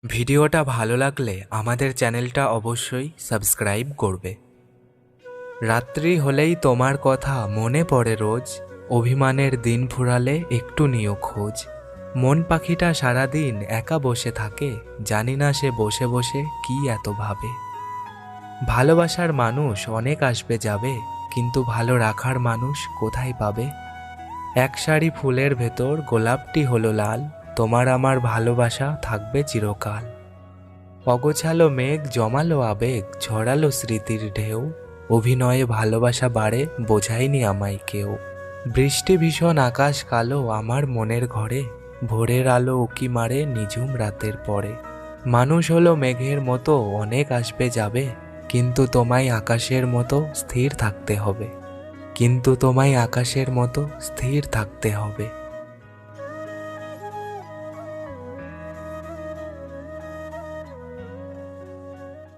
ভিডিওটা ভালো লাগলে আমাদের চ্যানেলটা অবশ্যই সাবস্ক্রাইব করবে। রাত্রি হলেই তোমার কথা মনে পড়ে রোজ, অভিমানের দিন ফুরালে একটু নিও খোঁজ। মন পাখিটা সারাদিন একা বসে থাকে, জানি না সে বসে বসে কি এত ভাবে। ভালোবাসার মানুষ অনেক আসবে যাবে, কিন্তু ভালো রাখার মানুষ কোথায় পাবে? এক সারি ফুলের ভেতর গোলাপটি হলো লাল, তোমার আমার ভালোবাসা থাকবে চিরকাল। অগোছালো মেঘ জমালো আবেগ, ঝরালো স্মৃতির ঢেউ, অভিনয়ে ভালোবাসা বাড়ে বোঝায়নি আমায় কেউ। বৃষ্টি ভীষণ আকাশ কালো আমার মনের ঘরে, ভোরের আলো উকি মারে নিঝুম রাতের পরে। মানুষ হলো মেঘের মতো অনেক আসবে যাবে, কিন্তু তোমায় আকাশের মতো স্থির থাকতে হবে। কিন্তু তোমায় আকাশের মতো স্থির থাকতে হবে।